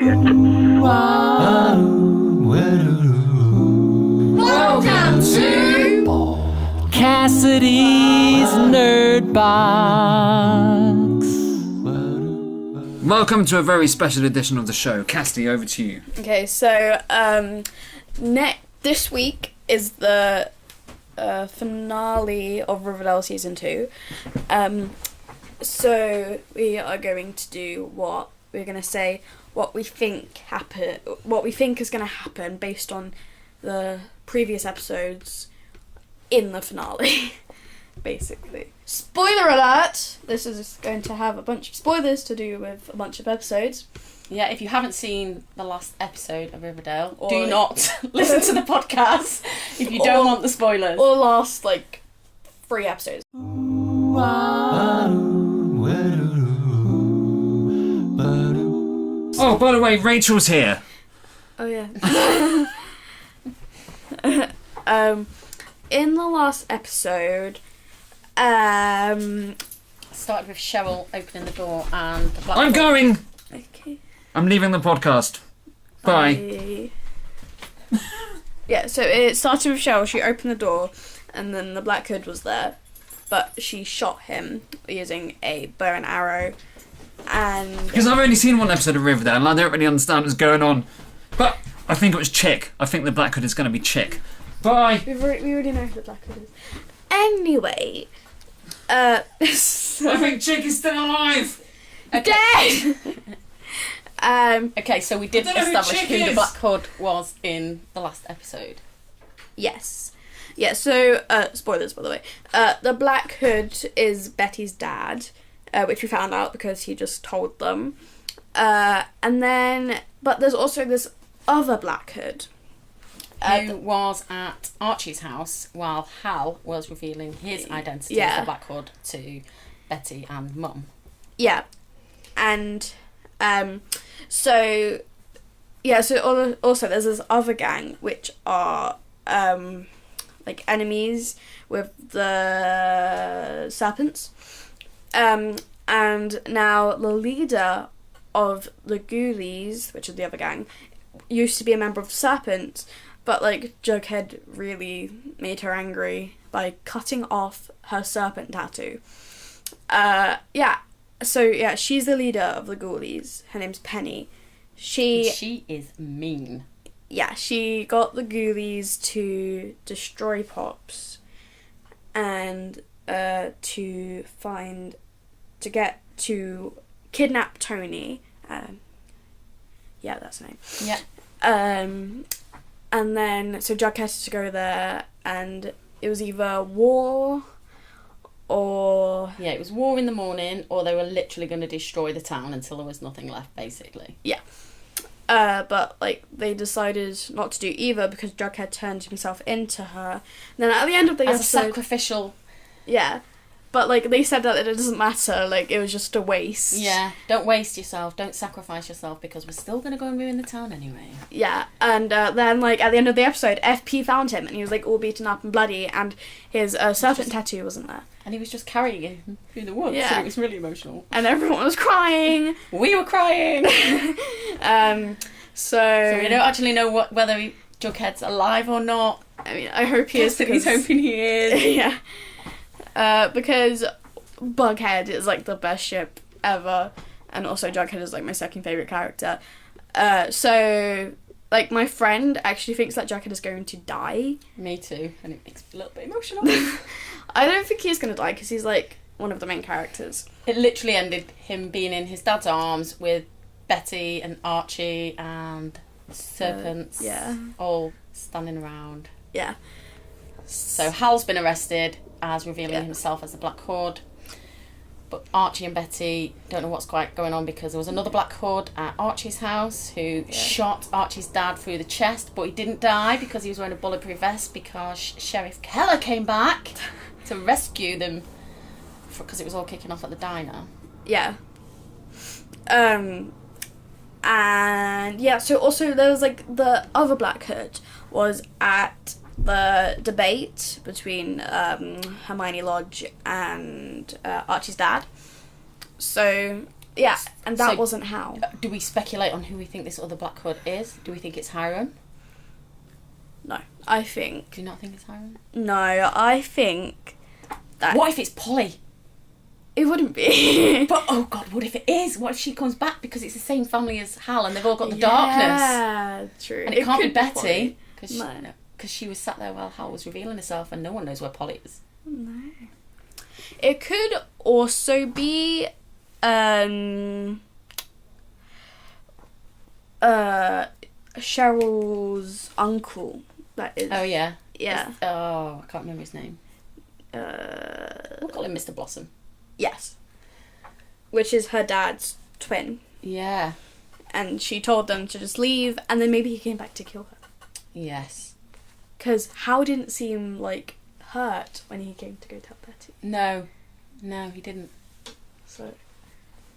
Welcome to Kassidy's Nerd Box. Welcome to a very special edition of the show. Cassidy, over to you. Okay, so this week is the finale of Riverdale season 2. So we are going to do what we're going to say what we think is going to happen based on the previous episodes in the finale, basically. Spoiler alert! This is going to have a bunch of spoilers to do with a bunch of episodes. Yeah, if you haven't seen the last episode of Riverdale, do not listen to the podcast if you don't want the spoilers. Or last, 3 episodes. Oh, by the way, Rachel's here. Oh, yeah. In the last episode, Started with Cheryl opening the door and the black. I'm going! Okay. I'm leaving the podcast. Bye. Yeah, so it started with Cheryl. She opened the door, and then the Black Hood was there, but she shot him using a bow and arrow. And Because I've only seen one episode of Riverdale and I don't really understand what's going on. But I think it was Chick. I think the Black Hood is going to be Chick. Bye. we already know who the Black Hood is. Anyway, I think Chick is still alive. dead. Okay, so we did I don't know who establish Chick who the is. Black Hood was in the last episode. Yes. Yeah. So spoilers, by the way. The Black Hood is Betty's dad, which we found out because he just told them. And then, but there's also this other Black Hood. Who was at Archie's house while Hal was revealing his identity as the Black Hood to Betty and Mum. Yeah. And so also there's this other gang which are enemies with the serpents. And now the leader of the Ghoulies, which is the other gang, used to be a member of the Serpents, but Jughead really made her angry by cutting off her serpent tattoo. So she's the leader of the Ghoulies. Her name's Penny. She is mean. Yeah, she got the Ghoulies to destroy Pops and to kidnap Tony. That's her name. Yeah. And then so Jughead had to go there, and it was either war or Yeah, it was war in the morning, or they were literally going to destroy the town until there was nothing left, basically. yeah. But they decided not to do either because Jughead turned himself into her. And then at the end of the As episode, a sacrificial. yeah. But they said that it doesn't matter. It was just a waste. Yeah, don't waste yourself. Don't sacrifice yourself because we're still going to go and ruin the town anyway. Yeah, and then at the end of the episode, FP found him and he was all beaten up and bloody, and his serpent tattoo wasn't there. And he was just carrying him through the woods, Yeah. and it was really emotional. And everyone was crying. We were crying! So we don't actually know whether Jughead's alive or not. I mean, I hope he is. He's hoping he is. Yeah. Because Bughead is the best ship ever, and also Jughead is my second favourite character. So my friend actually thinks that Jughead is going to die. Me too, and it makes me a little bit emotional. I don't think he's going to die because he's one of the main characters. It literally ended him being in his dad's arms with Betty and Archie and serpents all standing around. Yeah. So Hal's been arrested as revealing himself as the Black Hood. But Archie and Betty don't know what's quite going on because there was another Black Hood at Archie's house who shot Archie's dad through the chest, but he didn't die because he was wearing a bulletproof vest because Sheriff Keller came back to rescue them because it was all kicking off at the diner. Yeah. And so also there was the other Black Hood was at the debate between Hermione Lodge and Archie's dad. So Yeah, and that So- wasn't Hal. Do we speculate on who we think this other Black Hood is? Do we think it's Hiram? No, I think... Do you not think it's Hiram? No, I think that... What if it's Polly? It wouldn't be. But, oh God, what if it is? What if she comes back because it's the same family as Hal and they've all got the darkness? Yeah, true. And it can't be could Betty because No. she was sat there while Hal was revealing herself and no one knows where Polly is. No. It could also be Cheryl's uncle. That is. Oh, yeah. Yeah. I can't remember his name. We'll call him Mr. Blossom. Yes. Which is her dad's twin. Yeah. And she told them to just leave, and then maybe he came back to kill her. Yes. Because Hal didn't seem, like, hurt when he came to go tell Betty. No, he didn't. So,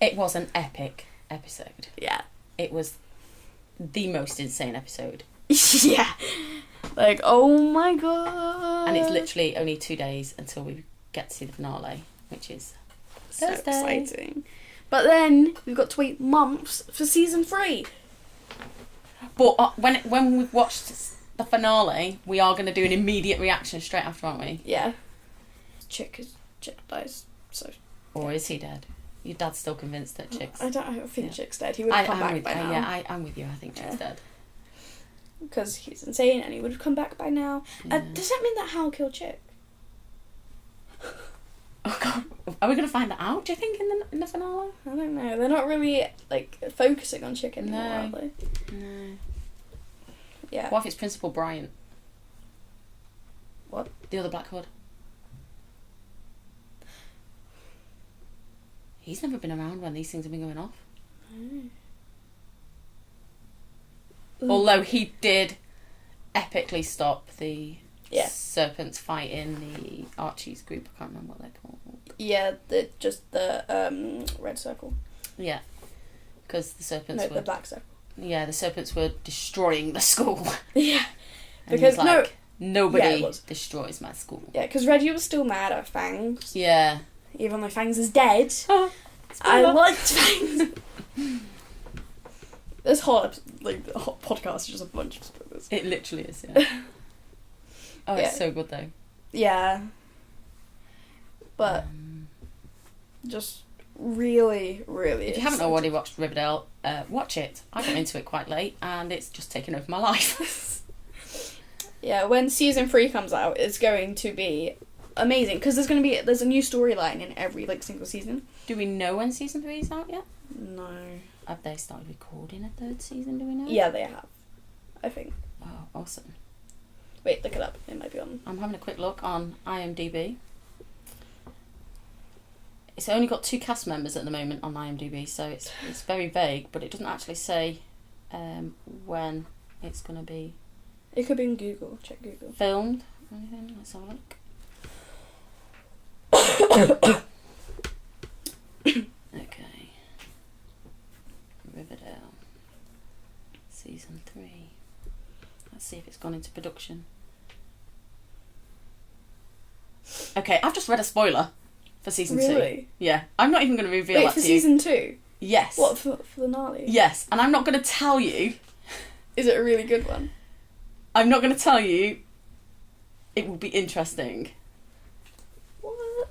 It was an epic episode. yeah. It was the most insane episode. Yeah. Like, oh my god. And it's literally only 2 days until we get to see the finale, which is so Thursday. exciting. But then we've got to wait months for season 3. But when we've watched the finale, we are going to do an immediate reaction straight after, aren't we? Yeah. Chick dies. So Or is he dead? Your dad's still convinced that Chick's... I think Yeah. Chick's dead. He would have come back with, by now. Yeah, I'm with you. I think Chick's dead. Because he's insane and he would have come back by now. Yeah. Does that mean that Hal killed Chick? Oh God, are we going to find that out? Do you think in the finale? I don't know. They're not really like focusing on Chick anymore, No. are they? No. Yeah. What if it's Principal Bryant? What? The other Black Hood. He's never been around when these things have been going off. Although he did epically stop the Yeah. serpents fighting the Archie's group. I can't remember what they're called. Yeah, just the red circle. Yeah, because the serpents No, were the black circle. yeah the serpents were destroying the school. Yeah. And Because, he was like, nobody Yeah, it was. destroys my school. Yeah, because Reggie was still mad at Fangs, Yeah. even though Fangs is dead. Oh, I liked Fangs. This whole the whole podcast is just a bunch of spoilers. it literally is. Yeah. Oh, Yeah. it's so good though. Yeah. But just really, really. If you haven't excited. already watched Riverdale, watch it. I got into it quite late, and it's just taken over my life. Yeah, when season 3 comes out, it's going to be amazing because there's a new storyline in every single season. Do we know when season 3 is out yet? No. Have they started recording a third season? Do we know? Yeah, they have. I think. Oh, awesome. Wait, look it up. It might be on. I'm having a quick look on IMDb. It's only got 2 cast members at the moment on IMDb, so it's very vague, but it doesn't actually say when it's going to be It could be in Google. Check Google. filmed or anything. Let's have a look. Okay. Riverdale. Season 3. Let's see if it's gone into production. Okay, I've just read a spoiler for season 2. Really? Yeah. I'm not even going to reveal Wait, that for to you. season 2? Yes. What, for finale? Yes, and I'm not going to tell you. Is it a really good one? I'm not going to tell you. It will be interesting. What?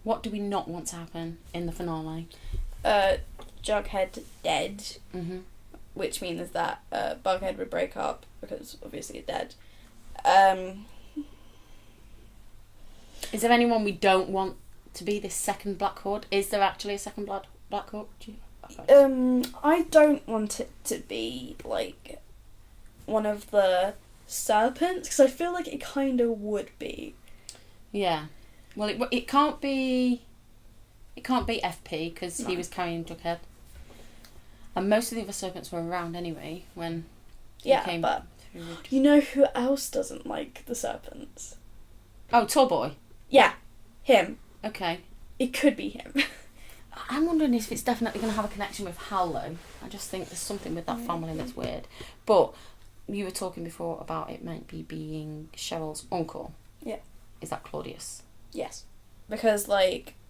What do we not want to happen in the finale? Jughead dead, Mm-hmm. which means that Bughead would break up because obviously he's dead. Is there anyone we don't want to be this second Black Hood? Is there actually a second Black Hood? I don't want it to be one of the serpents because I feel like it kind of would be. Yeah. Well, it can't be. It can't be FP because he No. was carrying Jughead, and most of the other serpents were around anyway when he Yeah, came but through. you know who else doesn't like the serpents? Oh, Tall Boy. Yeah, him. Okay. It could be him. I'm wondering if it's definitely going to have a connection with Hal though. I just think there's something with that family that's weird. But you were talking before about it might be being Cheryl's uncle. Yeah. Is that Claudius? Yes, because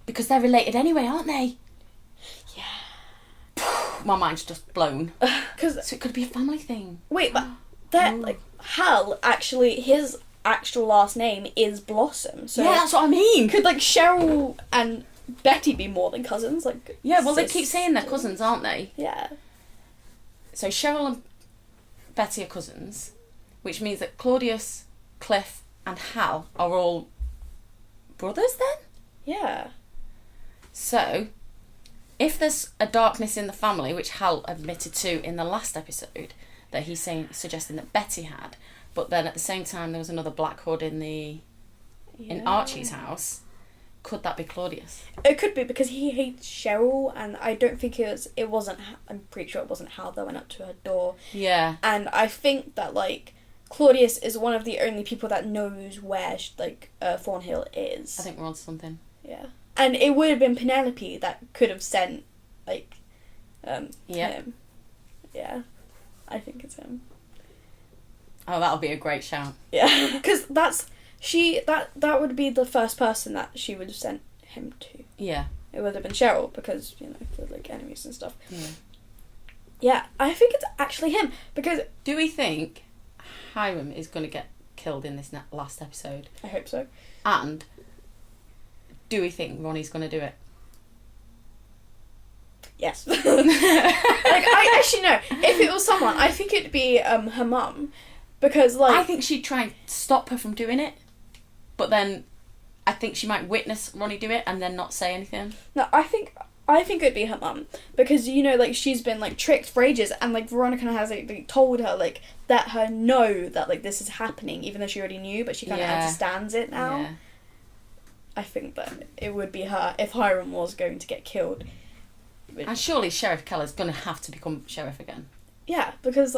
Because they're related anyway, aren't they? Yeah. My mind's just blown. So it could be a family thing. Wait, but that like Hal actually his actual last name is Blossom. So Yeah, that's what I mean. could like Cheryl and Betty be more than cousins? Like Yeah, well, they keep saying they're cousins, aren't they? Yeah. So Cheryl and Betty are cousins, which means that Claudius, Cliff, and Hal are all brothers then? Yeah. So, if there's a darkness in the family, which Hal admitted to in the last episode, that he's suggesting that Betty had, but then at the same time there was another Black Hood in Archie's house, could that be Claudius? It could be because he hates Cheryl, and I don't think it wasn't. I'm pretty sure it wasn't Hal that went up to her door. Yeah. And I think that like Claudius is one of the only people that knows where Thornhill is. I think we're on to something. Yeah. And it would have been Penelope that could have sent him. Yeah. I think it's him. Oh, that'll be a great shout. Yeah. Because that would be the first person that she would have sent him to. Yeah. It would have been Cheryl because, for like enemies and stuff. Yeah. Yeah, I think it's actually him because Do we think Hiram is going to get killed in this last episode? I hope so. And do we think Ronnie's going to do it? Yes. I actually know. If it was someone, I think it'd be her mum. Because I think she'd try and stop her from doing it. But then I think she might witness Ronnie do it and then not say anything. No, I think it'd be her mum. Because, she's been, tricked for ages. And, Veronica has, told her, let her know that, this is happening. Even though she already knew, but she kind of understands it now. Yeah. I think that it would be her if Hiram was going to get killed. And surely Sheriff Keller's going to have to become sheriff again. Yeah, because,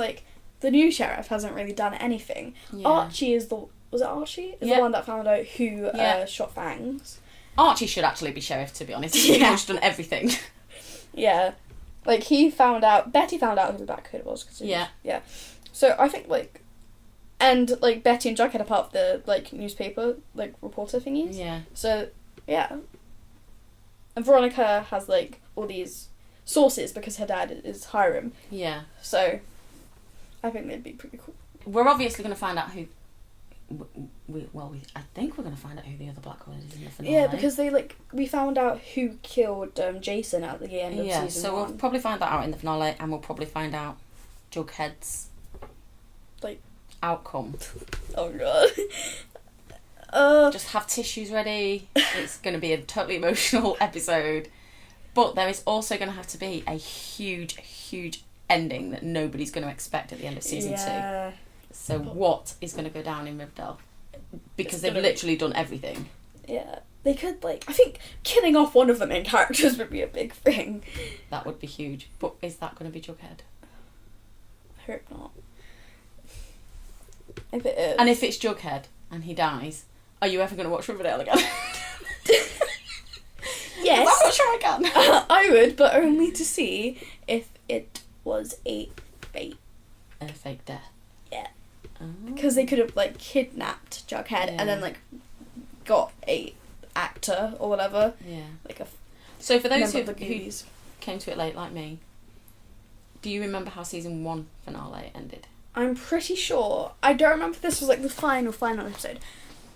the new sheriff hasn't really done anything. Yeah. Archie is was it Archie? Is the one that found out who shot Fangs. Archie should actually be sheriff, to be honest. Yeah. He's done everything. Yeah. Betty found out who the Black Hood was. Yeah. Yeah. So I think, and, Betty and Jughead are part of the, newspaper, reporter thingies. Yeah. So, yeah. And Veronica has, all these sources because her dad is Hiram. Yeah. So, I think they'd be pretty cool. We're obviously going to find out who... I think we're going to find out who the other Black Hood is in the finale. Yeah, because we found out who killed Jason at the end of season 1. So we'll probably find that out in the finale, and we'll probably find out Jughead's outcome. Oh god. Just have tissues ready. It's going to be a totally emotional episode, but there is also going to have to be a huge ending that nobody's going to expect at the end of season 2. So what is going to go down in Riverdale? Because they've literally done everything. Yeah. They could, I think killing off one of the main characters would be a big thing. That would be huge. But is that going to be Jughead? I hope not. If it is. And if it's Jughead and he dies, are you ever going to watch Riverdale again? Yes. I'm not sure I can. I would, but only to see if it was a fake. A fake death. Yeah. Oh. Because they could have, kidnapped Jughead and then, got a actor or whatever. Yeah. A So for those member who of the Goonies. came to it late like me, do you remember how season 1 finale ended? I'm pretty sure. I don't remember if this was the final episode,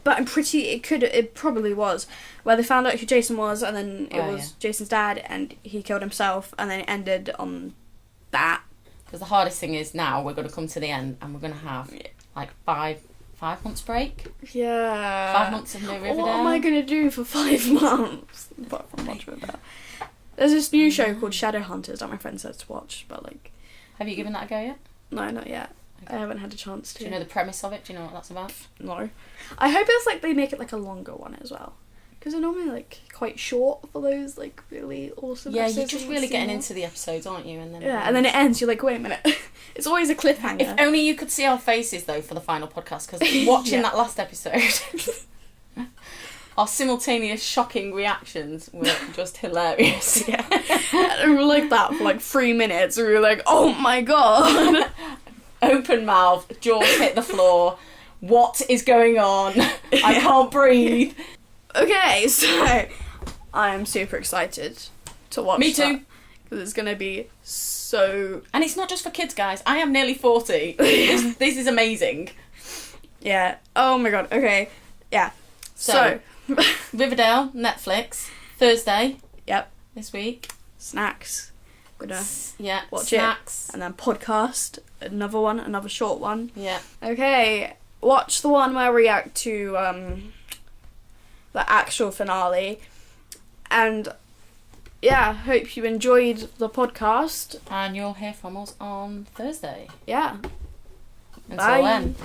but it probably was, where they found out who Jason was, and then it was Jason's dad, and he killed himself, and then it ended on that. Because the hardest thing is now we're going to come to the end, and we're going to have 5 months break. Yeah. 5 months of no Riverdale. What am I going to do for 5 months? Apart from watch Riverdale. There's this new show called Shadowhunters that my friend said to watch, but Have you given that a go yet? no, not yet. Okay. I haven't had a chance to. Do you know the premise of it? Do you know what that's about? No. I hope it's they make it a longer one as well. Because they're normally quite short for those really awesome Yeah, episodes. you're just really getting into the episodes, aren't you? And then it ends, you're wait a minute. It's always a cliffhanger. If only you could see our faces though for the final podcast, because watching that last episode, our simultaneous shocking reactions were just hilarious. Yeah. And we were like that for 3 minutes. We were like, oh my god. Open mouth, jaws hit the floor. What is going on? I can't breathe. Okay, so I am super excited to watch. Me too. Because it's going to be so... And it's not just for kids, guys. I am nearly 40. This is amazing. Yeah. Oh my god. Okay. Yeah. So Riverdale, Netflix, Thursday. Yep. This week. Snacks. Gonna watch snacks. it. And then podcast. Another short one. Yeah. Okay. Watch the one where we react to the actual finale. And yeah, hope you enjoyed the podcast. And you'll hear from us on Thursday. Yeah. Until Bye. then.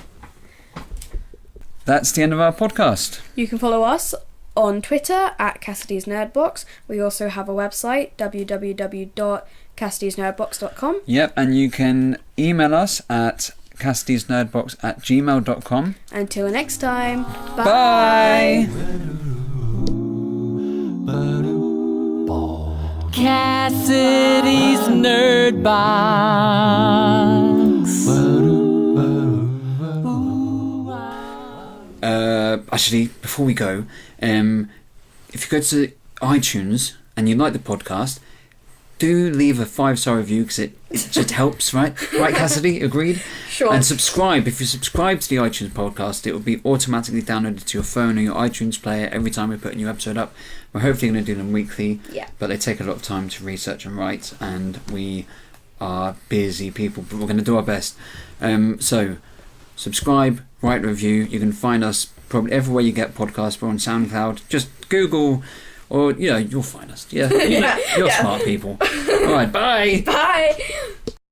That's the end of our podcast. You can follow us on Twitter at Kassidy's Nerdbox. We also have a website, www.kassidysnerdbox.com. Yep, and you can email us at kassidysnerdbox@gmail.com. Until next time, Bye! Kassidy's Nerd Box. Actually, before we go, if you go to iTunes and you like the podcast, do leave a 5-star review because it just helps, right? Right, Kassidy? Agreed? Sure. And subscribe. If you subscribe to the iTunes podcast, it will be automatically downloaded to your phone or your iTunes player every time we put a new episode up. We're hopefully going to do them weekly, but they take a lot of time to research and write, and we are busy people, but we're going to do our best. So, subscribe, write a review. You can find us probably everywhere you get podcasts. We're on SoundCloud. Just Google, or you'll find us. Yeah, you're smart people. All right, bye. Bye.